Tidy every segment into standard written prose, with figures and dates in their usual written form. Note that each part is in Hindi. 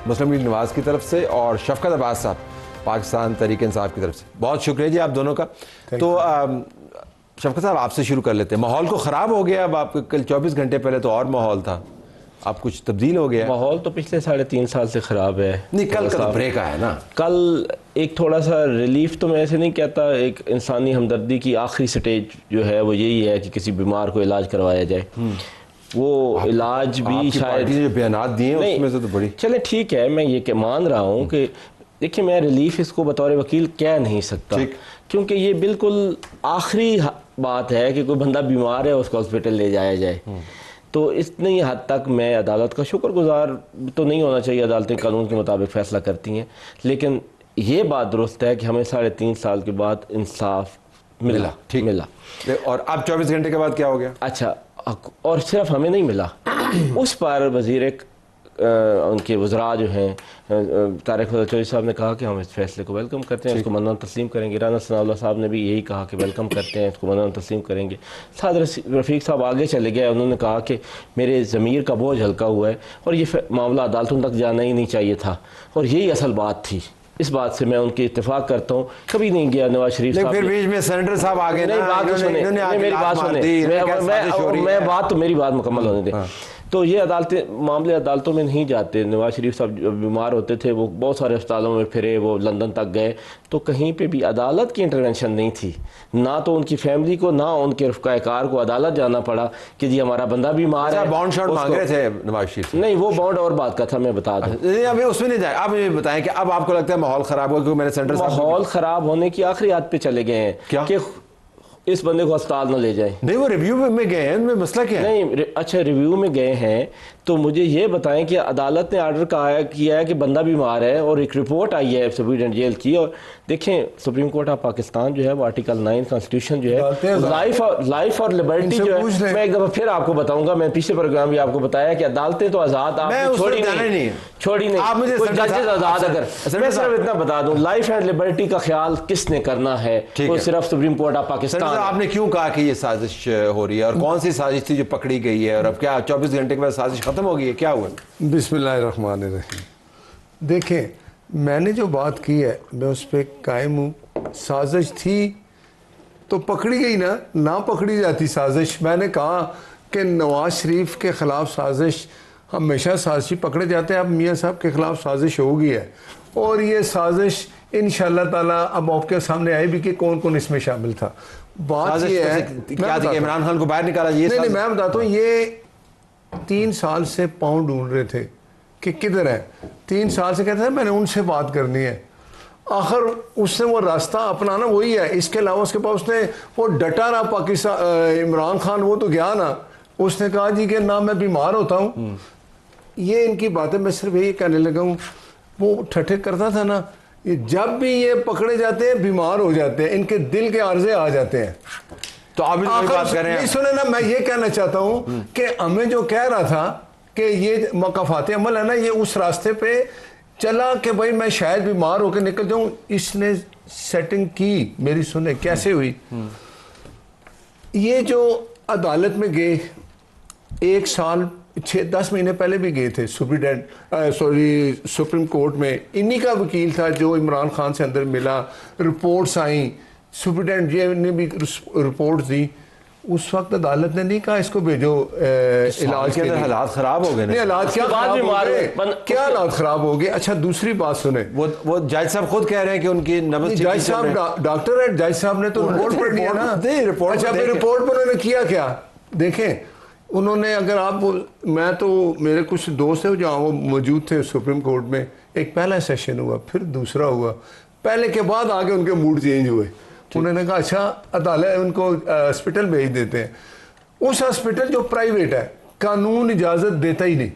मुस्लिम लीग नवाज की तरफ से और शफकत अब्बास साहब पाकिस्तान तहरीक इंसाफ की तरफ से। बहुत शुक्रिया जी आप दोनों का। तो शफकत साहब आपसे शुरू कर लेते हैं। माहौल को ख़राब हो गया अब, आप कल 24 घंटे पहले तो और माहौल था, अब कुछ तब्दील हो गया? माहौल तो पिछले 3.5 साल से ख़राब है। नहीं, कल का ब्रेक आया ना, कल एक थोड़ा सा रिलीफ, तो मैं ऐसे नहीं कहता, एक इंसानी हमदर्दी की आखिरी स्टेज जो है वो यही है कि किसी बीमार को इलाज करवाया जाए। वो इलाज भी शायद जो बयानात दिए उसमें से तो बड़ी, चले ठीक है, मैं ये मान रहा हूँ कि देखिए मैं रिलीफ इसको बतौर वकील कह नहीं सकता, क्योंकि ये बिल्कुल आखिरी बात है कि कोई बंदा बीमार है उसको हॉस्पिटल ले जाया जाए। तो इतनी हद तक मैं अदालत का शुक्रगुजार तो नहीं होना चाहिए, अदालतें कानून के मुताबिक फ़ैसला करती हैं, लेकिन ये बात दुरुस्त है कि हमें 3.5 साल के बाद इंसाफ मिला। ठीक मिला। और अब 24 घंटे के बाद क्या हो गया? अच्छा, और सिर्फ हमें नहीं मिला, उस पर वज़ीर उनके वज़रा जो हैं तारिक चौधरी साहब ने कहा कि हम इस फैसले को वेलकम करते हैं, इसको मन्ना तस्लीम करेंगे। राना सनाउल्लाह साहब ने भी यही कहा कि वेलकम करते हैं, इसको मन्ना तस्लीम करेंगे। साद रफ़ीक साहब आगे चले गए, उन्होंने कहा कि मेरे ज़मीर का बोझ हल्का हुआ है और ये मामला अदालतों तक जाना ही नहीं चाहिए था, और यही असल बात थी। इस बात से मैं उनकी इत्तेफाक करता हूँ। कभी नहीं गया नवाज शरीफ साहब, फिर बीच में सेनेटर साहब आ गए। नहीं, बात तो सुने, मेरी बात सुने, मैं बात तो मेरी बात मुकम्मल होने दें। तो ये मामले अदालतों में नहीं जाते। नवाज शरीफ साहब जब बीमार होते थे वो बहुत सारे अस्पतालों में फिरे, वो लंदन तक गए, तो कहीं पे भी अदालत की इंटरवेंशन नहीं थी। ना तो उनकी फैमिली को, ना उनके रफ़्क़ाकार को अदालत जाना पड़ा कि जी हमारा बंदा बीमार है। बॉन्ड शॉट मांग रहे थे नवाज शरीफ? नहीं, वो बॉन्ड और बात का था, मैं बता दूं। अभी उसमें नहीं जाए। आप मुझे बताएं कि अब आपको लगता है माहौल ख़राब हुआ? क्योंकि मैंने सेंटर माहौल ख़राब होने की आखिरी हद पे चले गए हैं। क्या कि इस बंदे को अस्पताल न ले जाए? नहीं, वो रिव्यू में गए हैं, उनमें मसला क्या है? नहीं, अच्छा रिव्यू में गए हैं तो मुझे ये बताएं कि अदालत ने ऑर्डर किया है कि बंदा बीमार है और एक रिपोर्ट आई है सुप्रीम जेल की। और देखें, सुप्रीम कोर्ट ऑफ पाकिस्तान जो है वो आर्टिकल 9 कॉन्स्टिट्यूशन जो है लाइफ और लिबर्टी जो है, मैं एक दफ़ा फिर आपको बताऊंगा, मैं पिछले प्रोग्राम में आपको बताया कि अदालतें तो आज़ाद, आप छोड़ी नहीं, आप मुझे जजेस आज़ाद। अगर मैं सिर्फ इतना बता दूं, लाइफ एंड लिबर्टी का ख्याल किसने करना है? वो सिर्फ सुप्रीम कोर्ट ऑफ पाकिस्तान। आपने क्यों कहा कि ये साजिश हो रही है, और कौन सी साजिश थी जो पकड़ी गई है, और अब क्या 24 घंटे के बाद साजिश खत्म हो गई है? क्या हुआ? बिस्मिल्लाहिर्रहमानिर्रहीम। देखें, मैंने जो बात की है मैं उस पर कायम हूँ। साजिश थी तो पकड़ी गई ना पकड़ी जाती साजिश। मैंने कहा कि नवाज शरीफ के ख़िलाफ़ साजिश, हमेशा साजिश पकड़े जाते हैं। अब मियाँ साहब के ख़िलाफ़ साजिश हो गई है, और ये साजिश इंशाअल्लाह ताला अब आपके सामने आई भी कि कौन कौन इसमें शामिल था। बात ये है, इमरान खान को बाहर निकाला? नहीं, मैं बताता हूँ, ये 3 साल से पाँव ढूंढ रहे थे कि किधर है। 3 साल से कहते थे मैंने उनसे बात करनी है। आखिर उसने वो रास्ता अपनाना वही है, इसके अलावा उसके पास उसने वो डटा रहा। पाकिस्तान इमरान खान वो तो गया ना, उसने कहा जी कि ना मैं बीमार होता हूँ। ये इनकी बातें मैं सिर्फ यही कहने लगा हूँ। वो ठट्ठे करता था ना, ये जब भी ये पकड़े जाते हैं बीमार हो जाते हैं, इनके दिल के आर्जे आ जाते हैं। तो आप बात कर रहे हैं, सुने ना, मैं ये कहना चाहता हूँ कि हमें जो कह रहा था कि ये मकाफात अमल है ना, ये उस रास्ते पे चला कि भाई मैं शायद बीमार होकर निकल जाऊं। इसने सेटिंग की, मेरी सुने कैसे हुई। ये जो अदालत में गए 1 साल 6-10 महीने पहले भी गए थे सुप्रीम कोर्ट में। इन्हीं का वकील था जो इमरान खान से अंदर मिला, रिपोर्ट्स आई, सुप्रीटेंडेंट जेल ने भी रिपोर्ट दी। उस वक्त अदालत ने नहीं कहा इसको भेजो इलाज के लिए। हालात खराब हो गए। नहीं, हालात क्या हालात खराब हो गए। अच्छा, दूसरी बात सुने, वो जज साहब खुद कह रहे हैं कि उनकी नब्ज, जज साहब डॉक्टर है, जज साहब ने तो रिपोर्ट पढ़ लिया ना। अच्छा, फिर रिपोर्ट पर उन्होंने किया क्या? देखें, उन्होंने, अगर आप, मैं तो, मेरे कुछ दोस्त है जहाँ वो मौजूद थे सुप्रीम कोर्ट में, एक पहला सेशन हुआ, फिर दूसरा हुआ, पहले के बाद आगे उनके मूड चेंज हुए। उन्होंने कहा अच्छा अदालत उनको हॉस्पिटल भेज देते हैं। उस हॉस्पिटल जो प्राइवेट है, कानून इजाज़त देता ही नहीं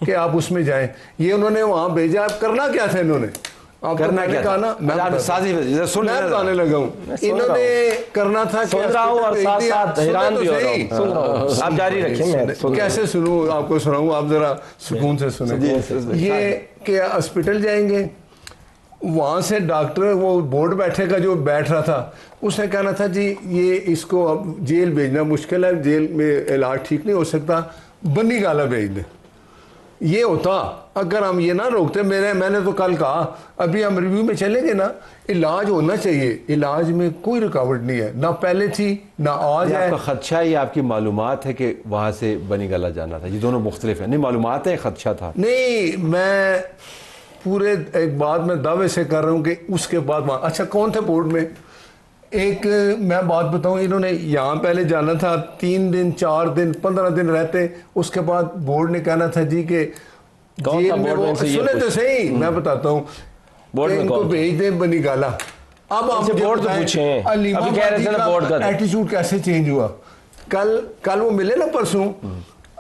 कि आप उसमें जाएं। ये उन्होंने वहाँ भेजा। आप करना क्या था इन्होंने? आप करना क्या था? मैं बताने लगा हूँ। इन्होंने करना था कि आप जारी रखें, कैसे सुनूँ, आपको सुनाऊँ, आप जरा सुकून से सुने। ये कि हॉस्पिटल जाएंगे, वहाँ से डॉक्टर वो बोर्ड बैठेगा जो बैठ रहा था, उसने कहना था जी ये इसको अब जेल भेजना मुश्किल है, जेल में इलाज ठीक नहीं हो सकता, बन्नी गाला भेज दे। ये होता अगर हम ये ना रोकते। मैंने तो कल कहा, अभी हम रिव्यू में चलेंगे ना, इलाज होना चाहिए, इलाज में कोई रुकावट नहीं है, ना पहले थी ना आज है। आपका खदशा है या आपकी मालूमात है कि वहाँ से बनी गला जाना था? ये दोनों मुख्तलिफ है। नहीं, मालूमात है, खदशा था? नहीं, मैं पूरे एक बात में दावे से कर रहा हूँ कि उसके बाद अच्छा कौन थे बोर्ड में? एक मैं बात बताऊं, इन्होंने यहाँ पहले जाना था, 3 दिन 4 दिन 15 दिन रहते, उसके बाद बोर्ड ने कहना था जी के जेल में वो, सुने तो सही, मैं बताता हूँ, इनको भेज दे बनी गाला। अब आप बोर्ड तो पूछे, अभी कह रहे थे ना बोर्ड का एटीट्यूड कैसे चेंज हुआ। कल वो मिले ना परसों,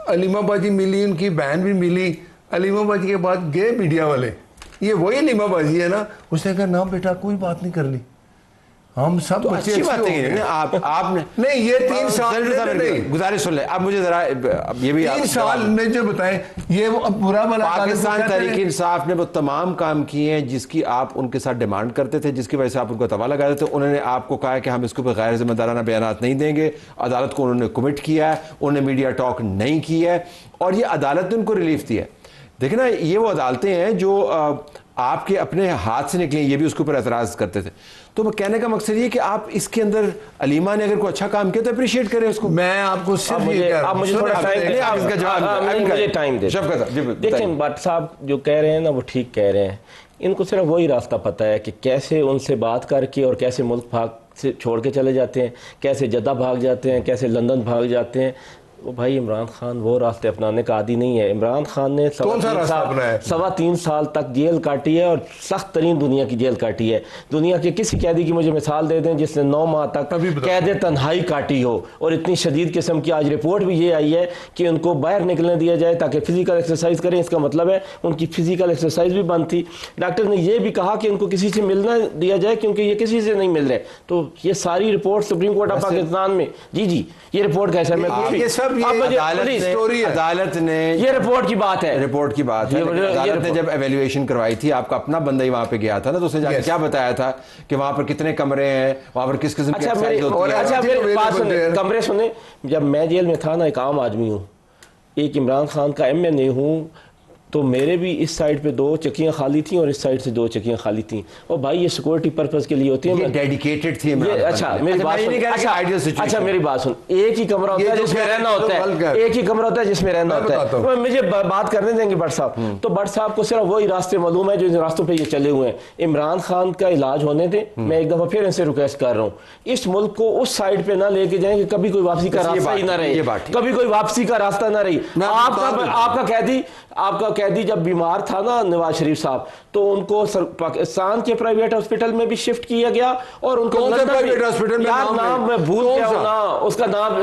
अलीमा बाजी मिली, उनकी बहन भी मिली। अलीमा बाजी के बाद गए मीडिया वाले, ये वही अलीमा बाजी है ना, उसने कहा ना बेटा कोई बात नहीं करनी, हम सब तो अच्छी बात है। आपने नहीं, ये 3 साल गुजारिश सुन ले। अब मुझे जरा ये भी 3 साल ने जो बताएं, ये वो बुरा भला पाकिस्तान तहरीक इंसाफ ने वो तमाम काम किए हैं जिसकी आप उनके साथ डिमांड करते थे, जिसकी वजह से आप उनको तवा लगा देते थे। उन्होंने आपको कहा कि हम इसके ऊपर गैर जिम्मेदाराना बयान नहीं देंगे। अदालत को उन्होंने कमिट किया है, उन्होंने मीडिया टॉक नहीं किया है और ये अदालत ने उनको रिलीफ दिया है। देखिए ना, ये वो अदालतें हैं जो आपके अपने हाथ से निकली, ये भी उसके ऊपर एतराज़ करते थे। तो मैं कहने का मकसद ये कि आप इसके अंदर अलीमा ने अगर कोई अच्छा काम किया तो अप्रिशिएट करें उसको। मैं आपको सिर्फ आप मुझे थोड़ा टाइम दें। देखें भट्ट साहब जो कह रहे हैं ना वो ठीक कह रहे हैं। इनको सिर्फ वही रास्ता पता है कि कैसे उनसे बात करके और कैसे मुल्क भाग से छोड़ के चले जाते हैं, कैसे जद्दा भाग जाते हैं, कैसे लंदन भाग जाते हैं। वो भाई इमरान खान वो रास्ते अपनाने का आदी नहीं है। इमरान खान ने 3.25 साल तक जेल काटी है और सख्त तरीन दुनिया की जेल काटी है। दुनिया के किसी कैदी की मुझे मिसाल दे दें जिसने 9 माह तक कैद तन्हाई काटी हो, और इतनी शदीद किस्म की आज रिपोर्ट भी ये आई है कि उनको बाहर निकलने दिया जाए ताकि फिजिकल एक्सरसाइज करें। इसका मतलब है उनकी फिजिकल एक्सरसाइज भी बंद थी। डॉक्टर ने यह भी कहा कि उनको किसी से मिलना दिया जाए क्योंकि ये किसी से नहीं मिल रहे। तो ये सारी report supreme court of Pakistan में, जी ये रिपोर्ट कैसा है, अदालत ने, ये रिपोर्ट की बात है, रिपोर्ट की बात है। अदालत ने जब एवेल्युएशन करवाई थी, आपका अपना बंदा ही वहां पे गया था ना, तो उसने जाके क्या बताया था कि वहां पर कितने कमरे हैं, वहां पर किस किस्म की एक्सरसाइज होती है। अच्छा मेरी बात सुने, कमरे सुने। जब मैं जेल में था ना, एक आम आदमी हूँ, एक इमरान खान का MNA हूँ, तो मेरे भी इस साइड पे 2 चक्कियाँ खाली थी और इस साइड से 2 चक्कियाँ खाली थी। और भाई ये सिक्योरिटी पर्पस के लिए होती है। डेडिकेटेड थी। अच्छा मेरी बात सुन, एक ही कमरा होता है जिसमें रहना होता है, एक ही कमरा होता है जिसमें रहना होता है। मुझे बात करने देंगे भट्ट साहब। तो भट्ट साहब को सिर्फ वही रास्ते मालूम है जो इन रास्तों पर ये चले हुए हैं। इमरान खान का इलाज होने दे, मैं एक दफा फिर इनसे रिक्वेस्ट कर रहा हूँ, इस मुल्क को उस साइड पे ना लेके जाए कि कभी कोई वापसी का रास्ता ही ना रहे, कभी कोई वापसी का रास्ता ना रही। आपका कैदी जब बीमार था ना नवाज शरीफ साहब, तो उनको पाकिस्तान के प्राइवेट हॉस्पिटल में भी शिफ्ट किया गया और उनको प्राइवेट हॉस्पिटल में नाम मैं भूल गया हूं ना उसका नाम,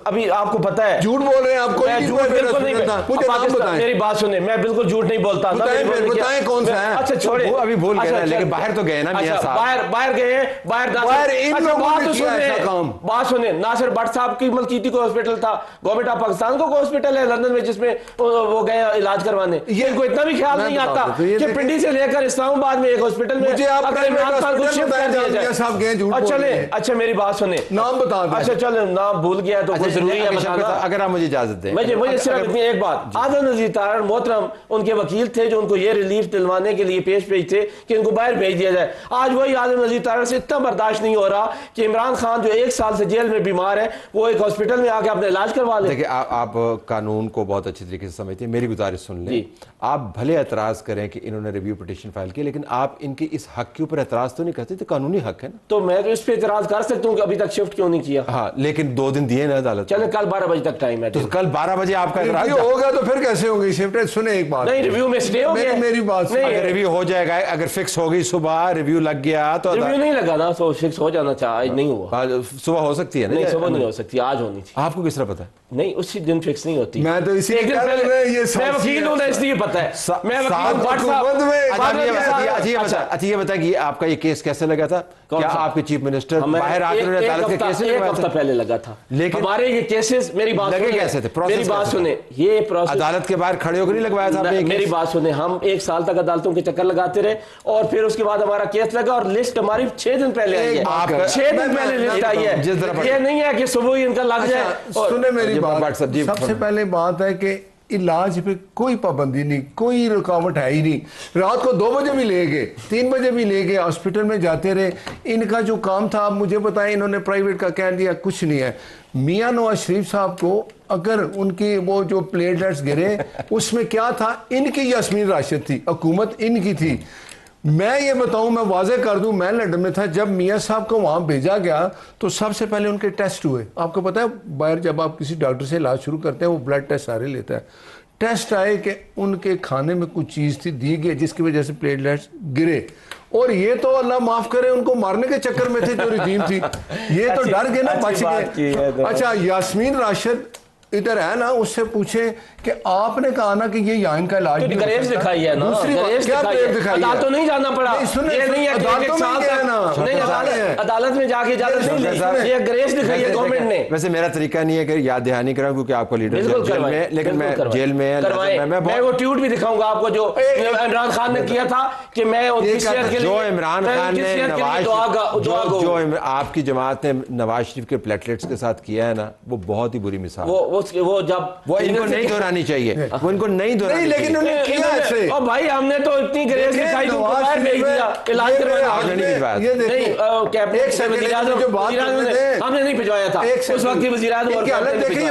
अभी आपको पता है। झूठ बोल रहे हैं आप, कोई झूठ बिल्कुल नहीं। मेरी बात सुने, मैं बिल्कुल झूठ नहीं बोलता। बताएं कौन सा है। अच्छा छोड़े, अभी भूल गए, लेकिन बाहर तो गए ना मियां साहब, बाहर गए, बात सुने। नासिर भट्ट साहब की मलकीती को हॉस्पिटल था, गवर्नमेंट ऑफ पाकिस्तान को हॉस्पिटल है लंदन में जिसमें वो गए इलाज करवाने। ये को इतना भी ख्याल नहीं आता कि पिंडी से लेकर इस्लामाबाद में एक हॉस्पिटल में अच्छा मेरी बात सुने, नाम बता। अच्छा चलो नाम भूल गया तो कोई जरूरी है बताना, अगर आप मुझे इजाजत दें। मुझे सिर्फ इतनी एक बात, आज़म नज़ीर तारड़ मोहतरम उनके वकील थे जो उनको ये रिलीफ दिलवाने के लिए पेश थे कि इनको बाहर भेज दिया जाए। आज वही आज़म नज़ीर तारड़ से इतना बर्दाश्त नहीं हो रहा कि इमरान खान जो 1 साल से जेल में बीमार है वो एक हॉस्पिटल में आके अपना इलाज करवा ले। देखिए आप कानून को बहुत अच्छी तरीके से समझते हैं, मेरी गुजारिश सुन लें। आप भले एतराज करें कि इन्होंने रिव्यू पिटीशन फाइल की, लेकिन आप इनके इस हक के ऊपर एतराज तो नहीं करते, तो कानूनी हक है ना। तो मैं तो इस पे एतराज कर सकता हूँ कि अभी तक शिफ्ट क्यों नहीं किया। हाँ, लेकिन 2 दिन दिए ना अदालत। चले कल 12 बजे तक टाइम है, तो कल 12 बजे आपका एतराज होगा तो फिर कैसे होगी शिफ्ट? सुने एक बात, नहीं रिव्यू में स्टे हो गया। मेरी बात, अगर रिव्यू हो जाएगा, अगर फिक्स हो गई सुबह रिव्यू लग गया तो रिव्यू नहीं लगा ना, तो फिक्स हो जाना चाहिए। नहीं हुआ, सुबह हो सकती है। नहीं सुबह नहीं हो सकती, आज होनी थी। आपको किस तरह पता है? नहीं उसी दिन फिक्स नहीं होती। मैं तो इसी मैं वकील हूं ना इसलिए पता है। मैं अच्छा ये बताया कि आपका ये केस कैसे लगा था? क्या आपके चीफ मिनिस्टर बाहर आकर अदालत के केस एक हफ्ता पहले लगा था, लेकिन हमारे ये केसेस, मेरी बात लगे कैसे थे? मेरी बात सुने, ये प्रोसेस अदालत के बाहर खड़े होकर नहीं लगवाया था? मेरी बात सुने, हम 1 साल तक अदालतों के चक्कर लगाते रहे और फिर उसके बाद हमारा केस लगा और लिस्ट हमारी 6 दिन पहले आई है। 6 दिन पहले लिस्ट आई है। ये नहीं है कि सुबह ही इनका लग जाए। सुने मेरी बात, सबसे पहले बात है कि इलाज पे कोई पाबंदी नहीं, कोई रुकावट है ही नहीं। रात को 2 बजे भी ले गए, 3 बजे भी ले गए, हॉस्पिटल में जाते रहे। इनका जो काम था, आप मुझे बताएं, इन्होंने प्राइवेट का कह दिया, कुछ नहीं है। मियां नवाज शरीफ साहब को अगर उनकी वो जो प्लेटलेट्स गिरे उसमें क्या था, इनकी यास्मीन राशिद थी, हुकूमत इनकी थी। मैं ये बताऊं, मैं वाजे कर दूं, मैं लंदन में था जब मियां साहब को वहां भेजा गया तो सबसे पहले उनके टेस्ट हुए। आपको पता है बाहर जब आप किसी डॉक्टर से इलाज शुरू करते हैं वो ब्लड टेस्ट सारे लेता है। टेस्ट आए कि उनके खाने में कुछ चीज़ थी दी गई जिसकी वजह से प्लेटलेट्स गिरे। और ये तो अल्लाह माफ करे उनको मारने के चक्कर में थे जो रिजीम थी, ये तो डर गए ना, बच गए। अच्छा, यास्मीन राशिद इधर है ना, उससे पूछे कि आपने कहा ना कि ये यहाँ इनका इलाज तो ग्रेव्स दिखाई है ना, दूसरी बात क्या ग्रेव्स दिखाई है, अदालत तो नहीं जाना पड़ा, ये नहीं है अदालत में जाके इजाजत नहीं ली, ये ग्रेव्स दिखाई है गवर्नमेंट ने। वैसे मेरा तरीका नहीं है कि याद दहानी कराऊं क्योंकि आपको लीडर जेल में, लेकिन मैं जेल में मैं वो ट्वीट भी दिखाऊंगा आपको जो इमरान खान ने किया था कि मैं जो इमरान खान ने जो आपकी जमात ने नवाज शरीफ के प्लेटलेट्स के साथ किया है ना, वो बहुत ही बुरी मिसाल। वो जब वो इनको नहीं दोहरानी चाहिए, वो इनको नहीं दोहरानी, लेकिन उन्होंने किया ऐसे। और भाई हमने तो इतनी ग्रेस दिखाई तुमको बाहर भेज दिया इलाज करवाने। आपने नहीं भिजवाया, नहीं कैबिनेट से हमने नहीं भिजवाया था उस वक्त की वज़ीर आज़म और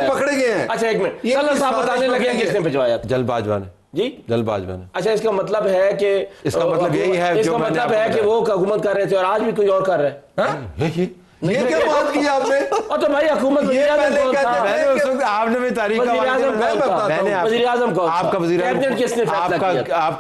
पकड़े गए हैं। अच्छा एक मिनट, सल्लल्लाहु साहब बताने लगे किसने भिजवाया था? जलबाजवा ने जी, जलबाजवा ने। अच्छा, इसका मतलब है कि इसका मतलब यही है, इसका मतलब है कि वो हुकूमत कर रहे थे और आज भी कोई और कर रहा है। ये क्या बात की आपने? और तो भाई हुकूमत मैंने उस वक्त आपने भी तारीख का मैंने आपका वज़ीर आज़म आपका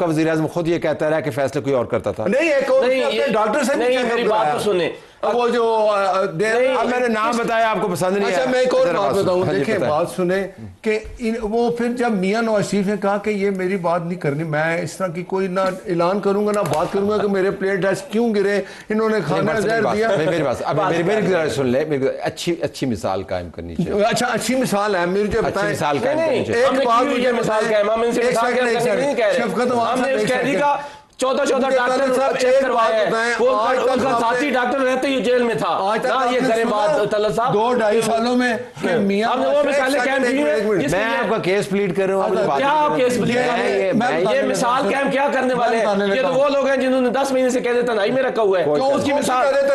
वज़ीर आज़म खुद ये कहता रहा कि फैसले कोई और करता था। नहीं, एक और डॉक्टर से नहीं, मेरी बात तो सुने। वो जो अब मैंने नाम बताया आपको पसंद नहीं अच्छा, मैं एक और बात बताऊं, देखिए बात सुने कि वो फिर जब मियां नवाज शरीफ ने कहा कि ये मेरी बात नहीं करनी, मैं इस तरह की कोई ना ऐलान करूंगा ना बात करूंगा कि मेरे प्लेट टेस्ट क्यों गिरे, इन्होंने खाना जहर दिया। मेरी बात अब मेरी सुन ले, अच्छी मिसाल कायम करनी चाहिए। अच्छा, अच्छी मिसाल है, मुझे बताएं मिसाल कायम करनी चाहिए। एक बात मुझे मिसाल कायम, हम इनसे मिसाल कायम नहीं कह रहे, हमने उस कैदी का 14 डॉक्टर चेक करवाए हैं, उनका साथी डॉक्टर रहते ही जेल में था ना। ये करें बात तलत साहब 2-2.5 सालों में कि मियां हमने वो मिसालें कायम की हैं। मैं आपका केस प्लीड कर रहा हूं। क्या आप केस प्लीड कर रहे हैं? ये मिसाल कायम क्या करने वाले हैं? ये तो वो लोग हैं जिन्होंने 10 महीने से कैद तन्हाई में रखा हुआ है। क्यों उसकी मिसाल कैद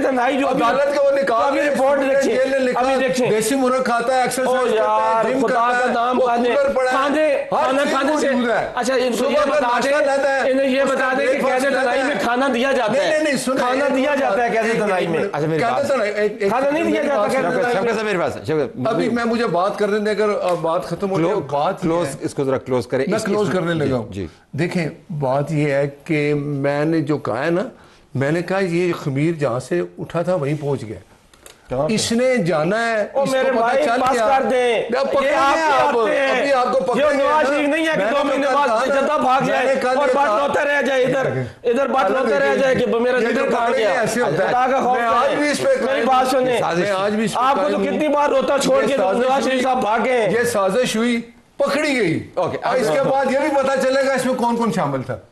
तन्हाई जो अदालत को निकाल अभी रिपोर्ट देखिए, अभी देखिए देसी मुर्गा खाता है, एक्सरसाइज करता है, जिम खुदा का नाम खाने से। अच्छा, इनको ये बता दें, इन्हें ये बता दें कि कैद तन्हाई में खाना दिया जाता है। नहीं, खाना दिया जाता है कैद तन्हाई में। अच्छा, मेरी बात खाना नहीं दिया जाता कैद तन्हाई में। मेरे पास अभी मैं मुझे बात करने दे, अगर बात खत्म हो जाए, बात क्लोज, इसको जरा क्लोज करें। मैं क्लोज करने लगा हूं जी। देखें, बात ये है कि मैंने जो कहा है ना, मैंने कहा ये खमीर जहां से उठा था वहीं पहुंच गया, इसने जाना है, मेरे भाई पास कर दें। अभी आपको पकड़ नवाज शरीफ नहीं है कि 2 महीने बाद जनता भाग जाए और बात होते रह जाए, इधर बात होते रह जाए कि मेरा लीडर कहां गया। आज भी इस पे मेरी बात सुने, आज भी आपको तो कितनी बार रोता छोड़ के नवाज शरीफ साहब भागे। ये साजिश हुई, पकड़ी गई, इसके बाद ये भी पता चलेगा इसमें कौन कौन शामिल था।